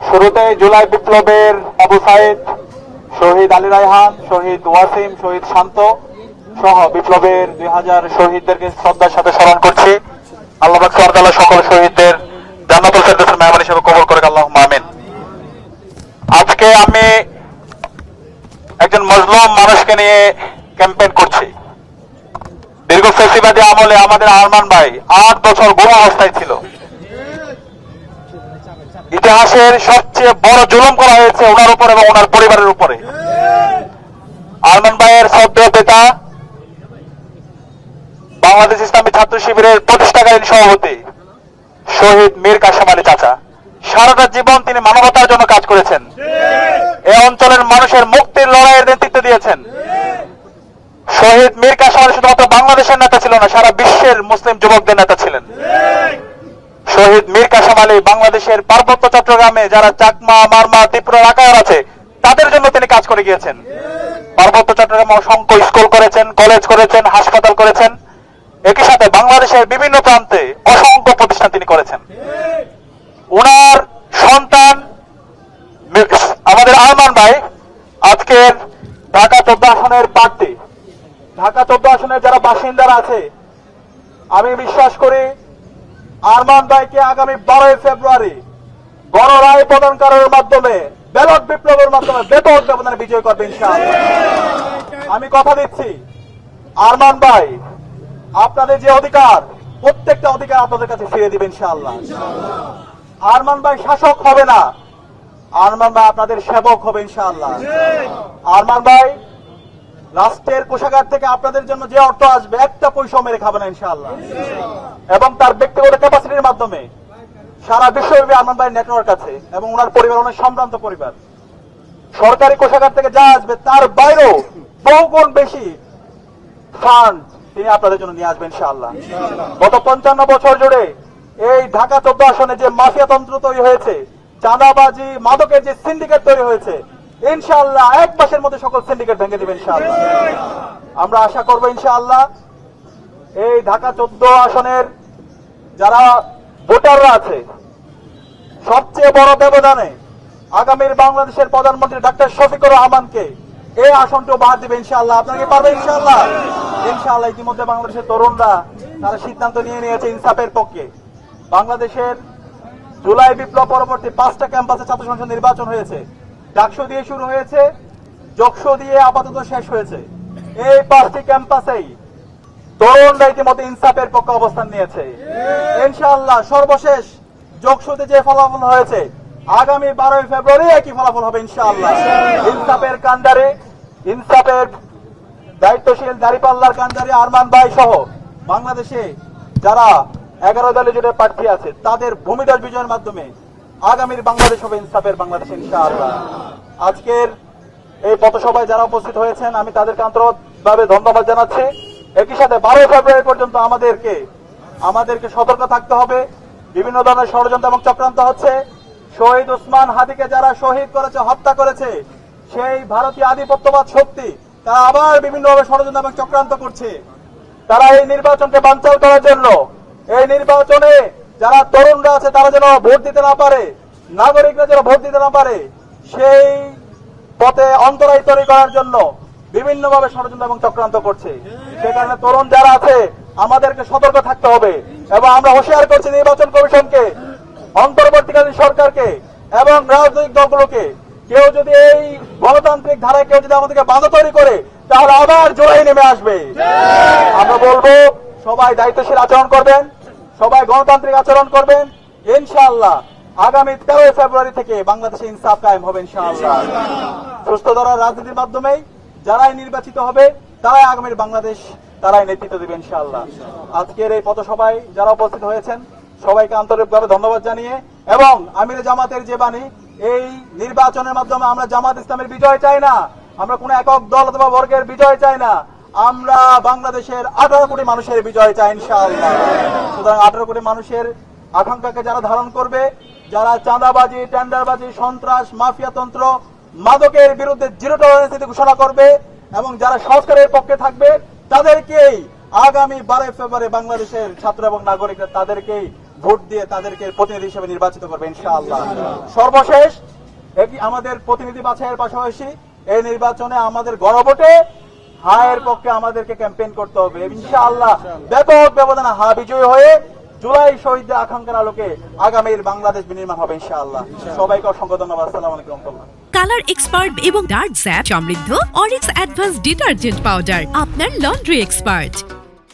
শুরুতে জুলাই বিপ্লবের আবু সাইদ, শহীদ আলী রায়হান, শহীদ ওয়াসিম, শহীদ শান্ত সহ বিপ্লবের 2000 শহীদদেরকে শ্রদ্ধার সাথে স্মরণ করছি। আল্লাহ পাক সুবহানাহু ওয়া তাআলা সকল শহীদদের জান্নাতুল ফেরদৌসের মেহমান হিসেবে কবুল করুক, আল্লাহুম্মা আমিন। আজকে আমি একজন মজলুম মানুষকে নিয়ে ক্যাম্পেইন করছি। দীর্ঘ ফ্যাসিবাদী আমলে আমাদের আরমান ভাই 8 বছর গুম অবস্থায় ছিল। ইতিহাসের সবচেয়ে বড় জুলুম করা হয়েছে ওনার উপর এবং ওনার পরিবারের উপরে। আরমান ভাইয়ের শ্রদ্ধেয় পিতা বাংলাদেশ ইসলামী ছাত্র শিবিরের প্রতিষ্ঠাকালীন সভাপতি শহীদ মীর কাসেম আলী চাচা সারাটা জীবন তিনি মানবতার জন্য কাজ করেছেন। এই অঞ্চলের মানুষের মুক্তির লড়াইয়ের নেতৃত্ব দিয়েছেন। শহীদ মীর কাসেম আলী শুধুমাত্র বাংলাদেশের নেতা ছিল না, সারা বিশ্বের মুসলিম যুবকদের নেতা ছিলেন। শহীদ মীর কাসেম আলী বাংলাদেশের পার্বত্য চট্টগ্রামে যারা চাকমা, মারমা, ত্রিপুরা, রাখাইন আছে তাদের জন্য তিনি কাজ করে গিয়েছেন। পার্বত্য চট্টগ্রামে অসংখ্য স্কুল করেছেন, কলেজ করেছেন, হাসপাতাল করেছেন। একই সাথে বাংলাদেশের বিভিন্ন প্রান্তে অসংখ্য প্রতিষ্ঠান তিনি করেছেন। ওনার সন্তান আমাদের আরমান ভাই আজকের ঢাকা 14 আসনের প্রার্থী। ঢাকা 14 আসনের যারা বাসিন্দারা আছে, আমি বিশ্বাস করি আরমান ভাইকে আগামী 12 ফেব্রুয়ারি গণরায় প্রদানকারের মাধ্যমে, ব্যালট বিপ্লবের মাধ্যমে ব্যাপক ব্যবধানে বিজয় করবে ইনশাআল্লাহ। আমি কথা দিচ্ছি আরমান ভাই আপনাদের যে অধিকার, প্রত্যেকটা অধিকার আপনাদের কাছে ফিরে দিবেন ইনশাআল্লাহ। আরমান ভাই শাসক হবে না, আরমান ভাই আপনাদের সেবক হবে ইনশাআল্লাহ। আরমান ভাই রাষ্ট্রের কোষাগার থেকে আপনাদের জন্য যে অর্থ আসবে একটা পয়সা মেরে খাবে না ইনশাআল্লাহ। এবং তার ব্যক্তিগত ক্যাপাসিটির মাধ্যমে সারা বিশ্বব্যাপী আরমান ভাইয়ের নেটওয়ার্ক আছে এবং ওনার পরিবার অনেক সম্ভ্রান্ত পরিবার। সরকারি কোষাগার থেকে যা আসবে তার বাইরেও বহুগুণ বেশি ফান্ড তিনি আপনাদের জন্য নিয়ে আসবেন ইনশাআল্লাহ। গত 55 বছর জুড়ে এই ঢাকা 14 আসনে যে মাফিয়া তন্ত্র তৈরি হয়েছে, চাঁদাবাজি, মাদকের যে সিন্ডিকেট তৈরি হয়েছে, ইনশাআল্লাহ এক মাসের মধ্যে সকল সিন্ডিকেট ভেঙে দিবেন ইনশাআল্লাহ। আমরা আশা করব ইনশাআল্লাহ এই ঢাকা 14 আসনের যারা ভোটাররা আছে সবচেয়ে বড় ব্যবধানে আগামীর বাংলাদেশের প্রধানমন্ত্রী ডাক্তার শফিকুর রহমানকে এই আসনটি বাদ দিবে ইনশাআল্লাহ। আপনারা কি পারবেন ইনশাআল্লাহ? ইনশাআল্লাহ। ইতিমধ্যে বাংলাদেশের তরুণরা তারা সিদ্ধান্ত নিয়ে নিয়েছে ইনসাফের পক্ষে। বাংলাদেশের জুলাই বিপ্লব পরবর্তী 5টা ক্যাম্পাসে ছাত্র সংসদ নির্বাচন হয়েছে। ডাকসু দিয়ে শুরু হয়েছে, জকসু দিয়ে আপাতত শেষ হয়েছে। এই 5টি ক্যাম্পাসেই তরুণরা ইতিমধ্যে ইনসাফের পক্ষে অবস্থান নিয়েছে ইনশাআল্লাহ। সর্বশেষ জকসুতে যে ফলাফল হয়েছে আগামী 12 ফেব্রুয়ারি একই ফলাফল হবে ইনশাআল্লাহ। ইনসাফের কান্ডারে, ইনসাফের দায়িত্বশীল দাঁড়িপাল্লার কান্ডারে আরমান ভাই সহ বাংলাদেশে যারা 11 দলীয় জোটের প্রার্থী আছে তাদের ভূমিদল বিজয়ের মাধ্যমে আগামীর বাংলাদেশ হবে ইনসাফের বাংলাদেশ ইনশাআল্লাহ। আজকের এই পথসভায় যারা উপস্থিত হয়েছেন আমি তাদেরকে আন্তরিকভাবে ধন্যবাদ জানাচ্ছি। একই সাথে 12 ফেব্রুয়ারি পর্যন্ত আমাদেরকে সতর্ক থাকতে হবে। বিভিন্ন ধরনের ষড়যন্ত্র এবং চক্রান্ত হচ্ছে। শহীদ ওসমান হাদিকে যারা শহীদ করেছে, হত্যা করেছে, সেই ভারতীয় আধিপত্যবাদ শক্তি তারা আবার বিভিন্নভাবে ষড়যন্ত্র এবং চক্রান্ত করছে। তারা এই নির্বাচনকে বানচাল করার জন্য, এই নির্বাচনে যারা তরুণরা আছে তারা যেন ভোট দিতে না পারে, নাগরিকরা যেন ভোট দিতে না পারে, সেই পথে অন্তরায় তৈরি করার জন্য বিভিন্নভাবে ষড়যন্ত্র এবং চক্রান্ত করছে। সে কারণে তরুণ যারা আছে আমাদেরকে সতর্ক থাকতে হবে এবং আমরা হুঁশিয়ার করছি নির্বাচন কমিশনকে, অন্তর্বর্তীকালীন সরকারকে এবং রাজনৈতিক দলগুলোকে, কেউ যদি এই গণতান্ত্রিক ধারায় কেউ যদি আমাদেরকে বাধা তৈরি করে তাহলে আবার জোড়াই নেমে আসবে। আমরা বলবো সবাই দায়িত্বশীল আচরণ করবেন, সবাই গণতান্ত্রিক আচরণ করবেন ইনশাআল্লাহ। আগামী 13 ফেব্রুয়ারি থেকে বাংলাদেশে ইনসাফ কায়েম হবে ইনশাআল্লাহ। সুস্থ ধারার রাজনীতির মাধ্যমেই যারাই নির্বাচিত হবে তারাই আগামীর বাংলাদেশ, তারাই নেতৃত্ব দিবে ইনশাআল্লাহ। আজকের এই পথসভায় যারা উপস্থিত হয়েছেন সবাইকে আন্তরিকভাবে ধন্যবাদ জানিয়ে, এবং আমিরে জামাতের যে বাণী, এই নির্বাচনের মাধ্যমে আমরা জামাত ইসলামের বিজয় চাই না, আমরা কোন একক দল অথবা বর্গের বিজয় চাই না, আমরা বাংলাদেশের 18 কোটি মানুষের বিজয় চাই ইনশাআল্লাহ। সুতরাং 18 কোটি মানুষের আকাঙ্ক্ষাকে যারা ধারণ করবে, যারা চাঁদাবাজি, টেন্ডারবাজি, সন্ত্রাস, মাফিয়াতন্ত্র, মাদকের বিরুদ্ধে জিরো টলারেন্স নীতি ঘোষণা করবে এবং যারা সংস্কারের পক্ষে থাকবে তাদেরকেই আগামী 12 ফেব্রুয়ারি বাংলাদেশের ছাত্র এবং নাগরিকরা তাদেরকেই ভোট দিয়ে তাদেরকে প্রতিনিধি হিসেবে নির্বাচিত করবে ইনশাআল্লাহ। সর্বশেষ আমাদের প্রতিনিধি বাছাইয়ের পাশাপাশি এই নির্বাচনে আমাদের গণভোটে হায়ের পক্ষে আমাদেরকে ক্যাম্পেইন করতে হবে ইনশাআল্লাহ। ব্যাপক ব্যবধানে হা বিজয়ী হয়ে জুলাই শহীদদের আকাঙ্ক্ষার আলোকে আগামীর বাংলাদেশ বিনির্মাণ হবে ইনশাআল্লাহ। সবাইকে অসংখ্য ধন্যবাদ। আসসালামু আলাইকুম। কালার এক্সপার্ট এবং ডার্ক স্যাপ সমৃদ্ধ অরিক্স অ্যাডভান্স ডিটারজেন্ট পাউডার আপনার লন্ড্রি এক্সপার্ট।